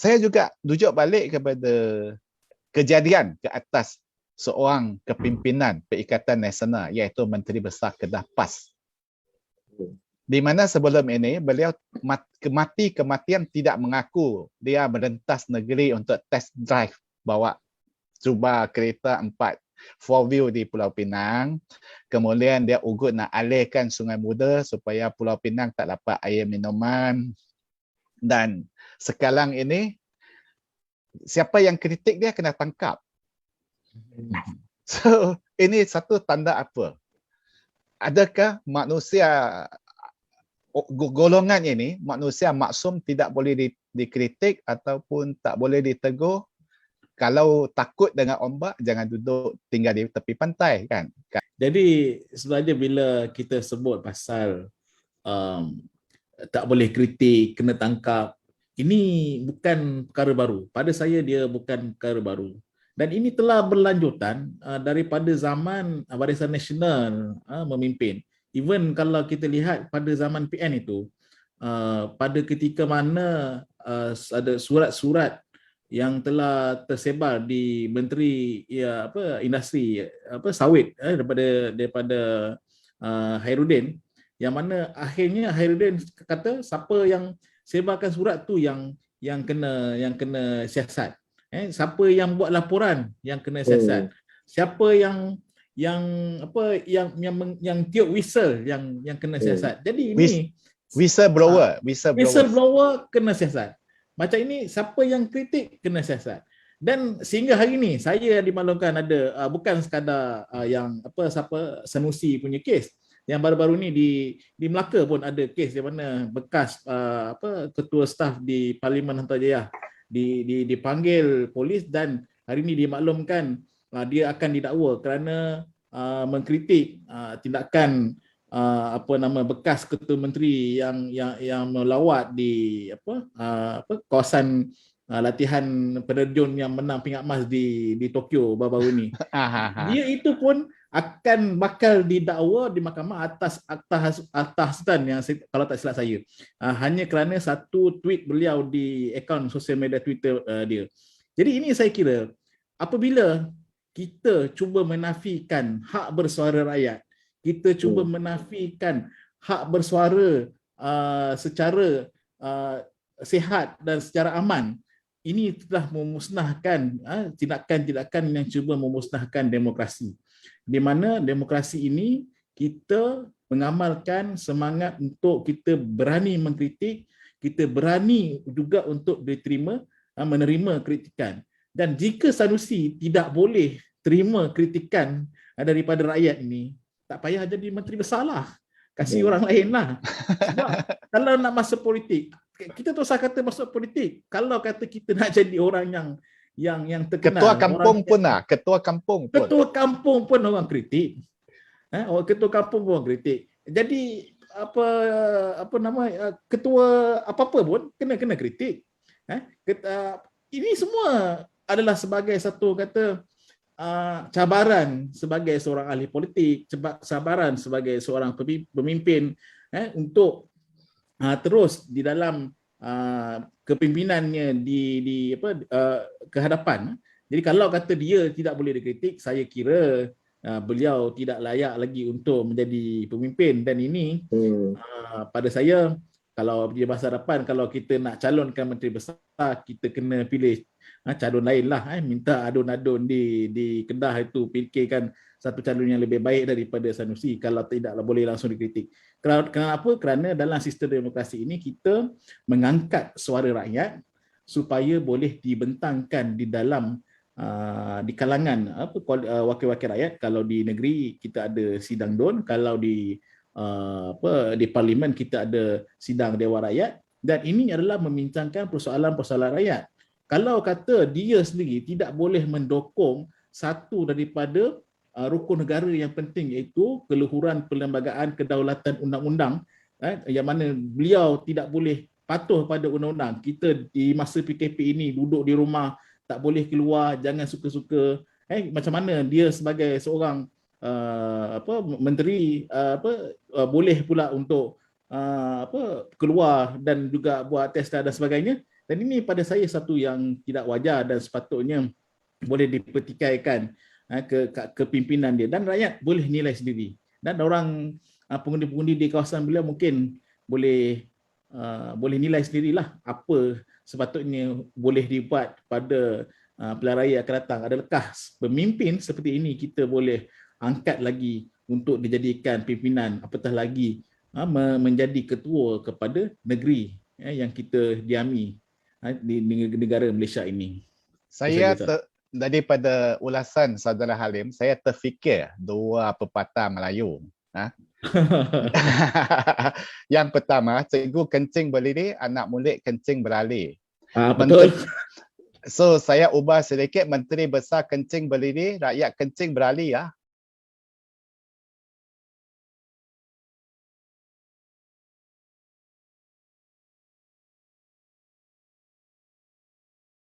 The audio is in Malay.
saya juga rujuk balik kepada kejadian ke atas seorang kepimpinan Perikatan Nasional iaitu Menteri Besar Kedah PAS. Di mana sebelum ini beliau kematian tidak mengaku dia merentas negeri untuk test drive bawa cuba kereta 4-wheel di Pulau Pinang. Kemudian dia ugut nak alirkan Sungai Muda supaya Pulau Pinang tak dapat air minuman. Dan sekarang ini siapa yang kritik dia kena tangkap. So ini satu tanda apa? Adakah manusia golongan ini, manusia maksum tidak boleh dikritik ataupun tak boleh ditegur? Kalau takut dengan ombak, jangan duduk tinggal di tepi pantai, kan? Jadi sebenarnya bila kita sebut pasal tak boleh kritik, kena tangkap, ini bukan perkara baru. Pada saya dia bukan perkara baru. Dan ini telah berlanjutan daripada zaman Barisan Nasional memimpin. Even kalau kita lihat pada zaman PN itu, pada ketika mana ada surat-surat yang telah tersebar di Menteri Industri sawit daripada Khairuddin, yang mana akhirnya Khairuddin kata siapa yang sebarkan surat tu yang kena siasat. Siapa yang buat laporan yang kena siasat. Siapa yang tiup whistle yang kena siasat. Jadi ini whistleblower kena siasat. Macam ini siapa yang kritik kena siasat. Dan sehingga hari ini saya dimaklumkan ada bukan sekadar Sanusi punya kes. Yang baru-baru ni di Melaka pun ada kes di mana bekas ketua staf di Parlimen Hantarajaya dipanggil polis dan hari ini dimaklumkan dia akan didakwa kerana mengkritik tindakan bekas ketua menteri yang melawat di kawasan latihan penerjun yang menang pingat emas di Tokyo baru-baru ini. Dia itu pun akan bakal didakwa di mahkamah atas akta hasutan yang kalau tak silap saya. Hanya kerana satu tweet beliau di akaun sosial media Twitter dia. Jadi ini saya kira apabila kita cuba menafikan hak bersuara rakyat, kita cuba menafikan hak bersuara secara sihat dan secara aman, ini telah memusnahkan tindakan-tindakan yang cuba memusnahkan demokrasi. Di mana demokrasi ini kita mengamalkan semangat untuk kita berani mengkritik, kita berani juga untuk menerima kritikan. Dan jika Sanusi tidak boleh terima kritikan daripada rakyat ini, tak payah jadi menteri besar lah. Kasih orang lain lah. Sebab kalau nak masuk politik, kita tak usah kata masuk politik. Kalau kata kita nak jadi orang yang terkenal, ketua kampung pun orang kritik. Ketua kampung pun orang kritik. Jadi ketua apa-apa pun kena kritik. Ini semua adalah sebagai satu cabaran sebagai seorang ahli politik, cabaran sebagai seorang pemimpin untuk terus di dalam kepimpinannya ke hadapan. Jadi kalau kata dia tidak boleh dikritik, saya kira beliau tidak layak lagi untuk menjadi pemimpin. Dan ini pada saya, kalau di masa depan kalau kita nak calonkan menteri besar, kita kena pilih calon lain lah. Minta adun-adun di Kedah itu fikirkan satu calon yang lebih baik daripada Sanusi kalau tidaklah boleh langsung dikritik. Kenapa? Kerana dalam sistem demokrasi ini kita mengangkat suara rakyat supaya boleh dibentangkan di dalam di kalangan wakil-wakil rakyat. Kalau di negeri kita ada sidang DUN, kalau di parlimen kita ada sidang Dewan Rakyat, dan ini adalah membincangkan persoalan-persoalan rakyat. Kalau kata dia sendiri tidak boleh mendokong satu daripada rukun negara yang penting, iaitu keluhuran perlembagaan kedaulatan undang-undang, yang mana beliau tidak boleh patuh pada undang-undang. Kita di masa PKP ini duduk di rumah, tak boleh keluar, jangan suka-suka. Macam mana dia sebagai seorang menteri boleh pula untuk keluar dan juga buat test dan sebagainya. Dan ini pada saya satu yang tidak wajar dan sepatutnya boleh dipertikaikan ke pimpinan dia, dan rakyat boleh nilai sendiri. Dan orang pengundi-pengundi di kawasan beliau mungkin boleh nilai sendirilah apa sepatutnya boleh dibuat pada pilihan raya akan datang. Adakah pemimpin seperti ini kita boleh angkat lagi untuk dijadikan pimpinan, apatah lagi menjadi ketua kepada negeri yang kita diami di negara Malaysia ini. Saya daripada ulasan Saudara Halim, saya terfikir dua pepatah Melayu. Yang pertama, cikgu kencing berdiri, anak murid kencing beralih. Betul. So saya ubah sedikit, menteri besar kencing berdiri, rakyat kencing beralih ya.